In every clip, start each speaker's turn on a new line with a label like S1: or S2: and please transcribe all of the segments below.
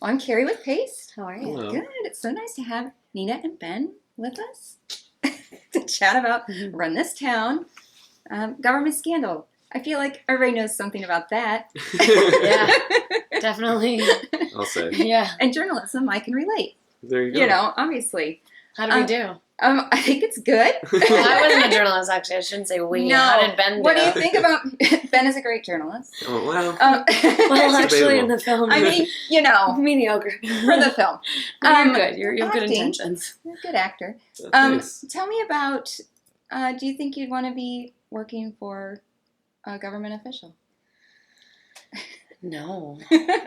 S1: I'm Carrie with Pace. How are you?
S2: Hello.
S1: Good. It's so nice to have Nina and Ben with us to chat about Run This Town, government scandal. I feel like everybody knows something about that.
S3: Yeah, definitely.
S2: I'll say.
S3: Yeah.
S1: And journalism, I can relate.
S2: There you go.
S1: You know, obviously.
S3: How do we do?
S1: I think it's good.
S3: Well, I wasn't a journalist, actually. I shouldn't say we.
S1: No.
S3: How did Ben do?
S1: What do you think about... Ben is a great journalist.
S2: Oh, well.
S3: Well, actually,
S2: debatable.
S3: in the film,
S1: I mean, you know,
S3: mediocre.
S1: for the film.
S3: You're good. You have good
S1: acting.
S3: intentions.
S1: You're a good actor.
S2: Thanks.
S1: Tell me about, do you think you'd want to be working for a government official?
S3: No,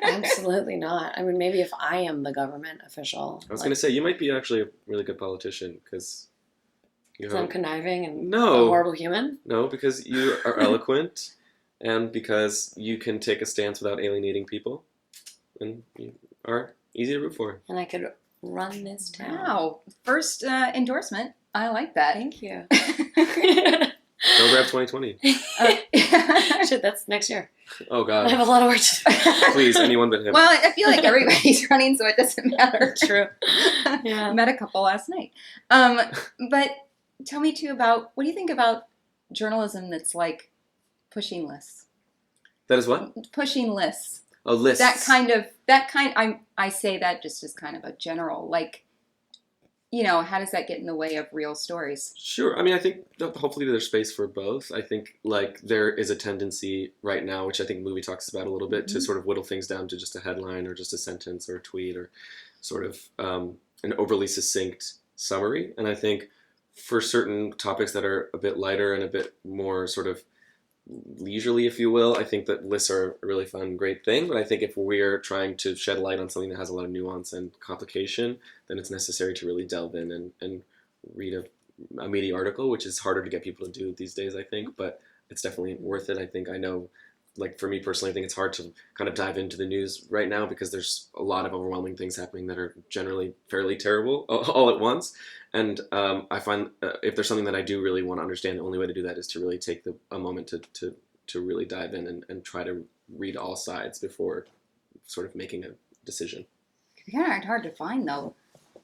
S3: absolutely not. I mean, maybe if I am the government official.
S2: I was going to say, you might be actually a really good politician because...
S3: Because I'm conniving and
S2: No.
S3: a horrible human?
S2: No, because you are eloquent and because you can take a stance without alienating people. And you are easy to root for.
S3: And I could run this town.
S1: Wow. First endorsement. I like that.
S3: Thank you.
S2: Dobrev 2020.
S3: Shit, that's next year.
S2: Oh,
S3: I
S2: God.
S3: have a lot of work to do.
S2: Please, anyone but him.
S1: Well, I feel like everybody's running, so it doesn't matter.
S3: True. Yeah.
S1: Met a couple last night. But tell me, too, about, what do you think about journalism that's like pushing lists?
S2: That is what?
S1: Pushing lists.
S2: Oh, lists.
S1: I say that just as kind of a general, like, you know, how does that get in the way of real stories?
S2: Sure. I mean, I think that hopefully there's space for both. I think, like, there is a tendency right now, which I think the movie talks about a little bit, to sort of whittle things down to just a headline or just a sentence or a tweet or sort of an overly succinct summary. And I think for certain topics that are a bit lighter and a bit more sort of leisurely, if you will, I think that lists are a really fun, great thing. But I think if we're trying to shed light on something that has a lot of nuance and complication, then it's necessary to really delve in and read a meaty article, which is harder to get people to do these days, I think. But it's definitely worth it. I think I know, like for me personally, I think it's hard to kind of dive into the news right now because there's a lot of overwhelming things happening that are generally fairly terrible all at once. And I find if there's something that I do really want to understand, the only way to do that is to really take a moment to really dive in and try to read all sides before sort of making a decision.
S1: It's kind of hard to find, though,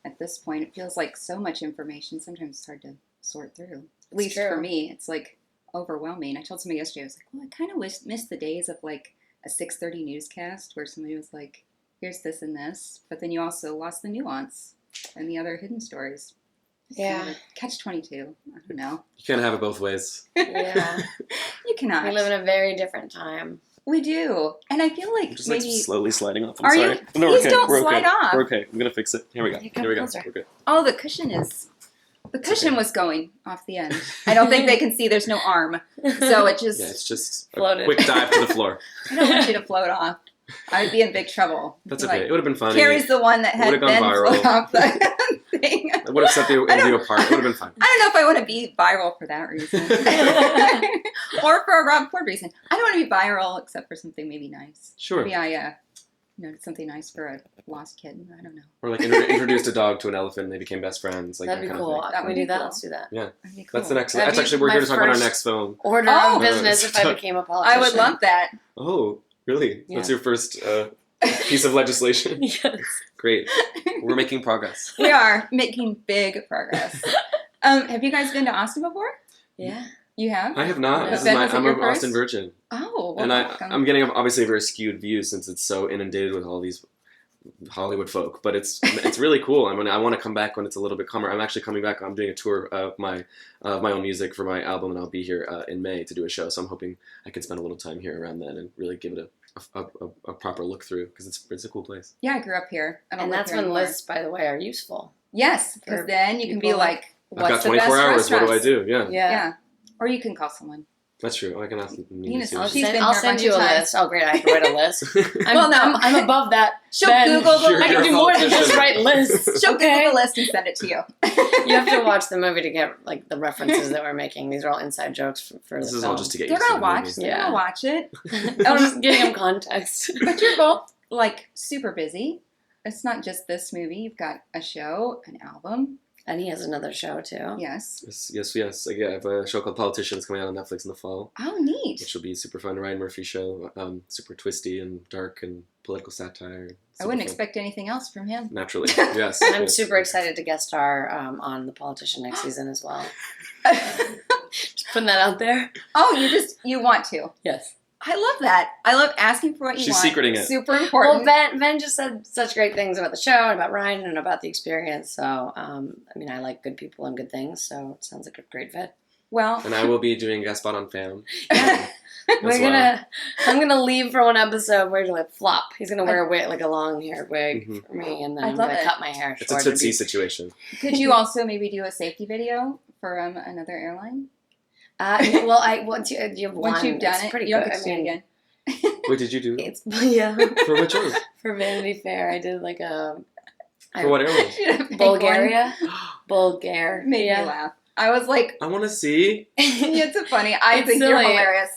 S1: at this point. It feels like so much information. Sometimes it's hard to sort through. At least for me, it's like overwhelming. I told somebody yesterday, I was like, well, I kind of miss the days of like a 6:30 newscast where somebody was like, here's this and this. But then you also lost the nuance and the other hidden stories.
S3: Yeah.
S1: Catch-22. I don't know.
S2: You can't have it both ways.
S3: Yeah.
S1: You cannot.
S3: We live in a very different time.
S1: We do. And I feel like
S2: I'm just
S1: maybe...
S2: like slowly sliding off. I'm
S1: Are
S2: sorry.
S1: you?
S2: No,
S1: Please
S2: we're okay.
S1: don't
S2: We're
S1: slide
S2: okay.
S1: off.
S2: We're okay. I'm going to fix it. Here we go.
S3: You come
S2: Here we go.
S3: closer.
S2: We're good.
S1: Oh, the cushion is... The cushion was going off the end. I don't think they can see there's no arm. So it just...
S2: Yeah, it's just a
S3: Floated.
S2: quick dive to the floor.
S1: I don't want you to float off. I'd be in big trouble.
S2: That's
S1: Be
S2: okay.
S1: like,
S2: It would have been funny.
S1: Carrie's the one that had
S2: Would've gone
S1: Ben
S2: viral.
S1: float off the thing.
S2: It would have set the interview apart. It would have been fun.
S1: I don't know if I want to be viral for that reason. Or for a Rob Ford reason. I don't want to be viral except for something maybe nice.
S2: Sure.
S1: Maybe I did something nice for a lost kid. I don't know.
S2: Or like introduced a dog to an elephant and they became best friends. Like
S3: That'd
S2: that
S3: be
S2: kind
S3: cool.
S2: of thing.
S1: That
S3: Can
S1: would
S3: we
S1: be
S3: do that?
S1: cool.
S3: Let's do that.
S2: Yeah.
S1: That'd be cool.
S2: That's the next.
S3: That'd
S2: That's
S3: be
S2: actually we're here to
S3: my
S2: talk about our
S3: first-
S2: next film.
S3: Order
S1: Oh.
S3: of business if I became a politician.
S1: I would love that.
S2: Oh, really?
S3: Yeah.
S2: That's your first piece of legislation?
S3: Yes.
S2: Great. We're making progress.
S1: We are making big progress. Have you guys been to Austin before?
S3: Yeah.
S1: You have?
S2: I have not.
S3: No.
S2: This is
S1: Ben, was it
S2: I'm
S1: your
S2: an
S1: first?
S2: Austin virgin,
S1: Oh, well,
S2: and
S1: welcome.
S2: I'm getting obviously a very skewed view since it's so inundated with all these Hollywood folk. But it's really cool. I mean, I want to come back when it's a little bit calmer. I'm actually coming back. I'm doing a tour of my own music for my album, and I'll be here in May to do a show. So I'm hoping I can spend a little time here around then and really give it a proper look through because it's a cool place.
S1: Yeah, I grew up here. I don't
S3: And
S1: live
S3: that's
S1: here
S3: when
S1: anymore.
S3: lists, by the way, are useful.
S1: Yes, because
S3: For
S1: then you can be
S3: people.
S1: like,
S2: I've got
S1: what's the
S2: 24
S1: best
S2: hours. What do I
S1: restaurants?
S2: do? Yeah,
S1: Yeah. Or you can call someone.
S2: that's true. I can ask Nina.
S1: Nina's-
S2: too.
S3: I'll
S1: She's
S3: send,
S1: been
S3: I'll
S1: here a
S3: send
S1: bunch
S3: you
S1: of
S3: a
S1: times.
S3: list. Oh, great. I have to write a list.
S1: Well, no.
S3: I'm above that.
S1: She'll
S3: Ben,
S1: Google the
S2: You're
S3: I can
S1: list.
S3: do more than just
S2: politician.
S3: write lists.
S1: She'll
S3: Okay.
S1: Google the list and send it to you.
S3: You have to watch the movie to get like the references that we're making. These are all inside jokes for
S2: This
S3: the
S2: is
S3: film.
S2: all just to get
S1: They're
S2: you to
S1: gonna
S2: the
S1: watch.
S2: movie.
S1: They're
S3: Yeah.
S1: gonna watch it.
S3: I'm just getting them context.
S1: But you're both like super busy. It's not just this movie. You've got a show, an album.
S3: And he has another show too.
S1: Yes.
S2: Yes. I have a show called Politicians coming out on Netflix in the fall,
S1: Oh, neat.
S2: which will be super fun. Ryan Murphy show, super twisty and dark and political satire.
S1: I wouldn't expect anything else from him.
S2: Naturally, yes.
S3: And I'm
S2: yes.
S3: super excited to guest star on The Politician next season as well. Just putting that out there.
S1: Oh, you want to.
S3: Yes.
S1: I love that. I love asking for what you
S2: She's
S1: want.
S2: secreting it.
S1: Super important.
S3: Well, Ben just said such great things about the show and about Ryan and about the experience. So, I mean, I like good people and good things. So it sounds like a great fit.
S1: Well,
S2: And I will be doing a guest spot on Fam.
S3: Yeah. I'm gonna leave for one episode where like flop. He's gonna wear a wig, like a long haired wig for me, and then I'm gonna cut my hair short.
S2: It's a Tootsie situation.
S1: Could you also maybe do a safety video for another airline?
S3: Once you've
S1: done it,
S3: pretty
S1: you don't
S3: good.
S1: get to do it again.
S2: What did you do?
S3: Yeah.
S2: For which one?
S3: For Vanity Fair, I did like a.
S2: For what airline?
S3: Bulgaria. Bulgaria.
S1: Made me laugh. I was like,
S2: I want to see.
S1: it's so funny. I think you're hilarious.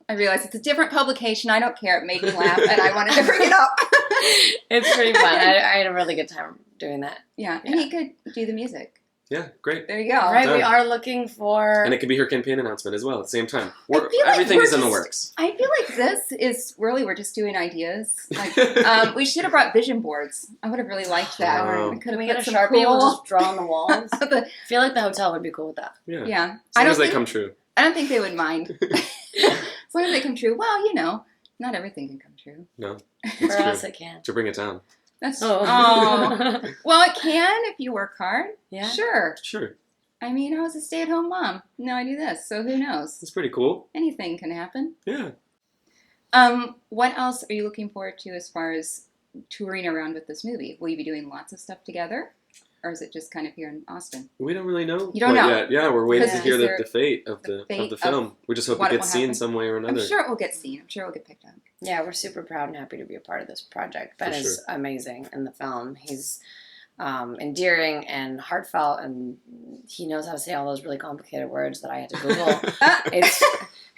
S1: I realized it's a different publication. I don't care. It made me laugh, and I wanted to bring it up.
S3: It's pretty fun. I had a really good time doing that.
S1: Yeah, and he could do the music.
S2: Yeah, great.
S1: There you go.
S3: Right,
S2: Done.
S3: we are looking for...
S2: And it could be her campaign announcement as well at the same time.
S1: Everything
S2: is in the works.
S1: I feel like this is really, we're just doing ideas. Like, we should have brought vision boards. I would have really liked that.
S2: Wow.
S1: We could have
S3: we get a
S1: some
S3: Sharpie
S1: cool...
S3: and we'll just draw on the walls. I feel like the hotel would be cool with that.
S2: Yeah.
S1: As long
S2: as they come true.
S1: I don't think they would mind. As long as they come true. Well, not everything can come true.
S2: No.
S3: For us, it can.
S2: To bring it down.
S1: That's
S3: Oh.
S1: Well, it can if you work hard.
S3: Yeah.
S1: Sure.
S2: I
S1: I was a stay-at-home mom. Now I do this, so who knows?
S2: It's pretty cool.
S1: Anything can happen.
S2: Yeah.
S1: What else are you looking forward to as far as touring around with this movie? Will you be doing lots of stuff together? Or is it just kind of here in Austin?
S2: We don't really know.
S1: You don't know?
S2: Yet. Yeah, we're waiting to
S1: Because
S2: hear
S1: is there
S2: the fate of the film. We just hope it gets seen some way or another.
S1: I'm sure it will get seen. I'm sure it will get picked up.
S3: Yeah, we're super proud and happy to be a part of this project. Ben is amazing in the film. He's endearing and heartfelt, and he knows how to say all those really complicated words that I had to Google.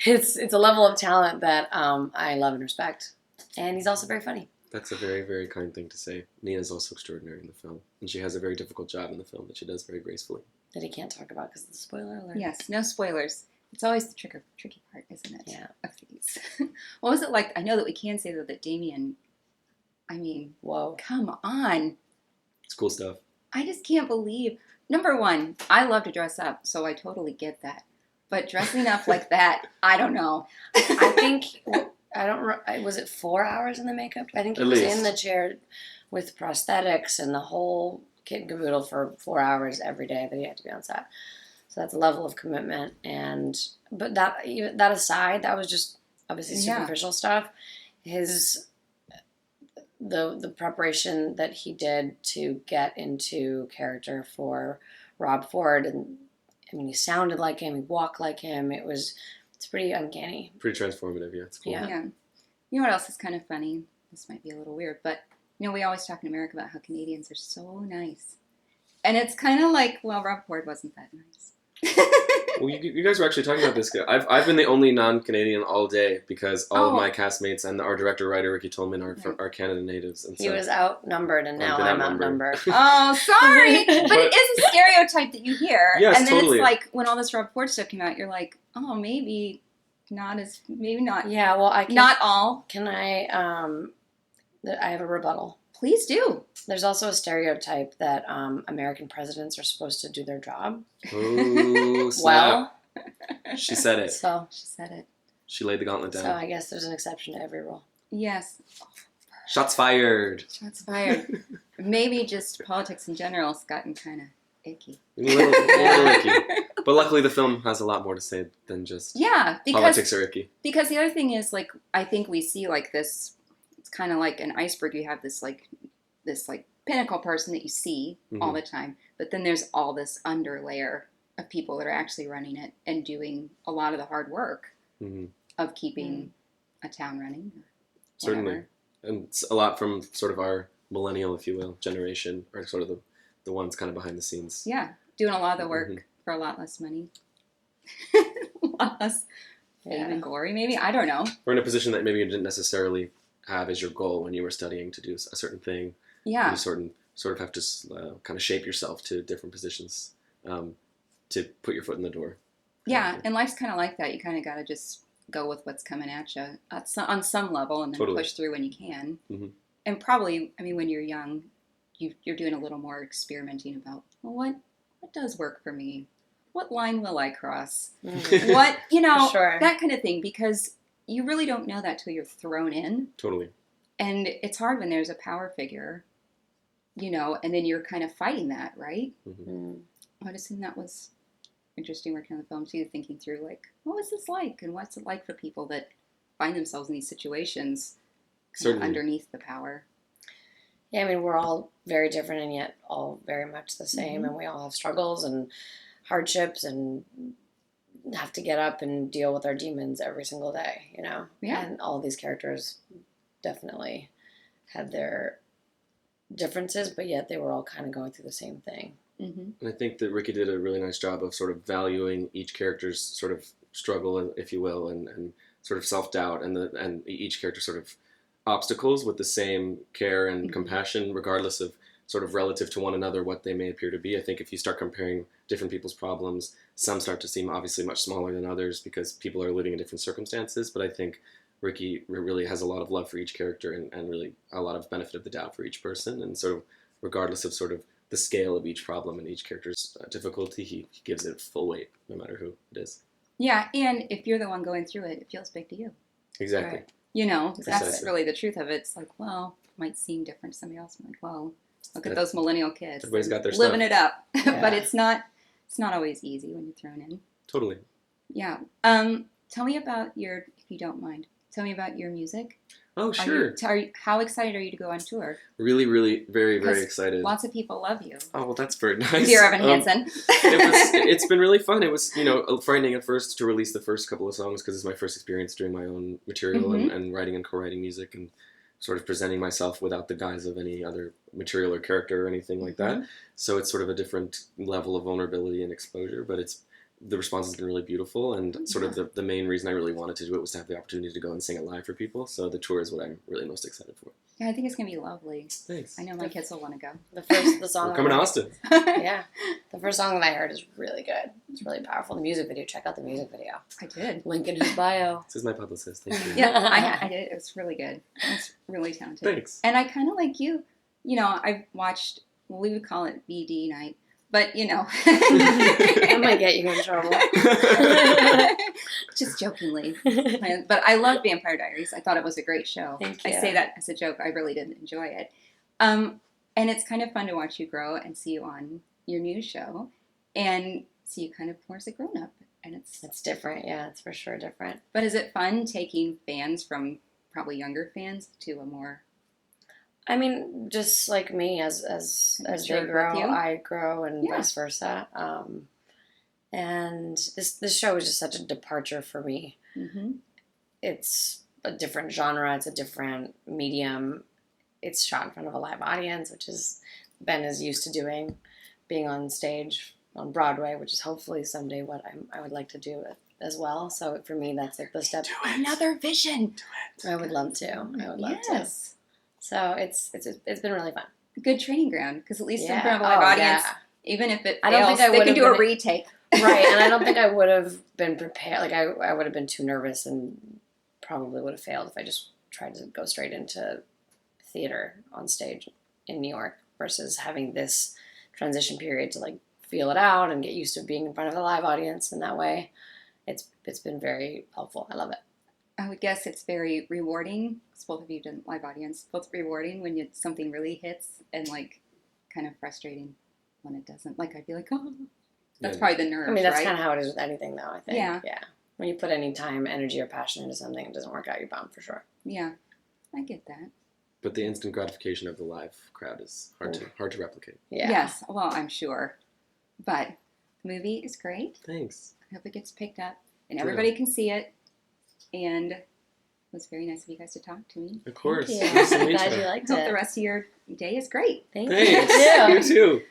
S3: It's a level of talent that I love and respect. And he's also very funny.
S2: That's a very, very kind thing to say. Nina's also extraordinary in the film, and she has a very difficult job in the film that she does very gracefully.
S3: That he can't talk about because of the spoiler alert.
S1: Yes, no spoilers. It's always the tricky part, isn't it?
S3: Yeah.
S1: Of these. What was it like? I know that we can say that Damien,
S3: whoa.
S1: Come on.
S2: It's cool stuff.
S1: I just can't believe. Number one, I love to dress up, so I totally get that. But dressing up like that, I don't know.
S3: I think, was it 4 hours in the makeup? I think he was in the chair with prosthetics and the whole kit and caboodle for 4 hours every day that he had to be on set. So that's a level of commitment. But that aside, that was just obviously superficial stuff. The preparation that he did to get into character for Rob Ford, and he sounded like him, he walked like him. It's pretty uncanny.
S2: Pretty transformative, yeah. It's cool.
S1: Yeah. You know what else is kind of funny? This might be a little weird, but we always talk in America about how Canadians are so nice. And it's kind of like, well, Rob Ford wasn't that nice.
S2: Well, you guys were actually talking about this. I've been the only non-Canadian all day because all of my castmates and our director-writer, Ricky Tolman, are Canada natives. And
S3: he was outnumbered, and now I'm outnumbered.
S1: Oh, sorry. But it is a stereotype that you hear.
S2: Yes,
S1: and then
S2: totally.
S1: It's like, when all this Rob Ford stuff came out, you're like, oh, maybe not.
S3: Yeah, well,
S1: not all.
S3: Can I have a rebuttal.
S1: Please do.
S3: There's also a stereotype that American presidents are supposed to do their job.
S2: Oh,
S3: Well,
S2: she said it.
S3: So
S1: she said it.
S2: She laid the gauntlet down.
S3: So I guess there's an exception to every rule.
S1: Yes.
S2: Shots fired.
S1: Shots fired. Maybe just politics in general has gotten kind of icky.
S2: A little icky. But luckily the film has a lot more to say than just politics are icky.
S1: Because the other thing is, like, I think we see like this, it's kind of like an iceberg. You have this pinnacle person that you see all the time, but then there's all this underlayer of people that are actually running it and doing a lot of the hard work of keeping a town running.
S2: Certainly. And it's a lot from sort of our millennial, if you will, generation, or sort of the ones kind of behind the scenes.
S1: Yeah, doing a lot of the work for a lot less money. A lot less fame and glory, maybe? I don't know.
S2: Or in a position that maybe you didn't necessarily have as your goal when you were studying to do a certain thing.
S1: Yeah.
S2: You sort of sort of have to kind of shape yourself to different positions to put your foot in the door.
S1: Yeah, and life's kind of like that. You kind of got to just go with what's coming at you on some level, and then push through when you can. Mm-hmm. And probably, I mean, when you're young, you're doing a little more experimenting about, well, what does work for me? What line will I cross? Mm-hmm. What, that kind of thing, because you really don't know that till you're thrown in.
S2: Totally.
S1: And it's hard when there's a power figure, and then you're kind of fighting that, right? Mm-hmm. I just think that was interesting working on the film too, thinking through like, what was this like, and what's it like for people that find themselves in these situations underneath the power.
S3: Yeah, I mean, we're all very different and yet all very much the same, mm-hmm. and we all have struggles and hardships and have to get up and deal with our demons every single day, Yeah. And all of these characters definitely had their differences, but yet they were all kind of going through the same thing.
S2: Mm-hmm. And I think that Ricky did a really nice job of sort of valuing each character's sort of struggle, if you will, and sort of self-doubt and each character's sort of obstacles with the same care and mm-hmm. compassion, regardless of sort of relative to one another what they may appear to be. I think if you start comparing different people's problems, some start to seem obviously much smaller than others because people are living in different circumstances. But I think Ricky really has a lot of love for each character and really a lot of benefit of the doubt for each person. And sort of regardless of sort of the scale of each problem and each character's difficulty, he gives it full weight, no matter who it is.
S1: Yeah, and if you're the one going through it, it feels big to you.
S2: Exactly.
S1: Right. That's really the truth of it. It's like, well, it might seem different to somebody else. I'm like, well, look at those millennial kids.
S2: Everybody's got their
S1: living
S2: stuff.
S1: It up. Yeah. But it's not always easy when you're thrown in.
S2: Totally.
S1: Yeah. Tell me about if you don't mind, tell me about your music.
S2: Oh, sure.
S1: How excited are you to go on tour?
S2: Really, really, very, very excited.
S1: Lots of people love you.
S2: Oh, well, that's very nice.
S1: Dear Evan Hansen.
S2: It's been really fun. It was, frightening at first to release the first couple of songs because it's my first experience doing my own material mm-hmm. and writing and co-writing music and sort of presenting myself without the guise of any other material or character or anything like that. Mm-hmm. So it's sort of a different level of vulnerability and exposure, but the response has been really beautiful, and sort of the main reason I really wanted to do it was to have the opportunity to go and sing it live for people. So the tour is what I'm really most excited for.
S1: Yeah, I think it's gonna be lovely.
S2: Thanks.
S1: I know my kids will want to go.
S3: The song.
S2: We're coming to Austin.
S3: Yeah, the first song that I heard is really good. It's really powerful. The music video. Check out the music video.
S1: I did.
S3: Link in his bio.
S2: This is my publicist. Thank you.
S1: Yeah, I did. It was really good. It's really talented.
S2: Thanks.
S1: And I kind of like you. I've watched. Well, we would call it BD night. But,
S3: I might get you in trouble.
S1: Just jokingly. But I love Vampire Diaries. I thought it was a great show.
S3: Thank you.
S1: I say that as a joke. I really did enjoy it. And it's kind of fun to watch you grow and see you on your new show and see you kind of more as a grown-up. And
S3: it's different. Yeah, it's for sure different.
S1: But is it fun taking fans from probably younger fans to a more...
S3: I mean, just like me, as they grow, I grow, and vice versa. And this show is just such a departure for me. Mm-hmm. It's a different genre. It's a different medium. It's shot in front of a live audience, which Ben is used to doing, being on stage on Broadway, which is hopefully someday what I would like to do as well. So for me, that's like the step.
S1: Another vision.
S3: I would love to. I would love to. So it's been really fun.
S1: Good training ground, because at least in front of a live audience, even if it fails,
S3: they
S1: can do a retake.
S3: Right, and I don't think I would have been prepared. Like, I would have been too nervous and probably would have failed if I just tried to go straight into theater on stage in New York versus having this transition period to, like, feel it out and get used to being in front of a live audience in that way. It's been very helpful. I love it.
S1: I would guess it's very rewarding, because both of you did live audience, both rewarding when something really hits and like kind of frustrating when it doesn't. Like I'd be like, oh, that's probably the nerves,
S3: I mean, that's
S1: right?
S3: kind of how it is with anything though, I think.
S1: Yeah.
S3: When you put any time, energy, or passion into something, it doesn't work out, you're bummed for sure.
S1: Yeah, I get that.
S2: But the instant gratification of the live crowd is hard to replicate.
S3: Yeah.
S1: Yes, well, I'm sure. But the movie is great.
S2: Thanks.
S1: I hope it gets picked up and everybody can see it. And it was very nice of you guys to talk to me.
S2: Of course.
S3: Thank you. I'm glad you liked it.
S1: I hope the rest of your day is great.
S3: Thanks.
S2: You too.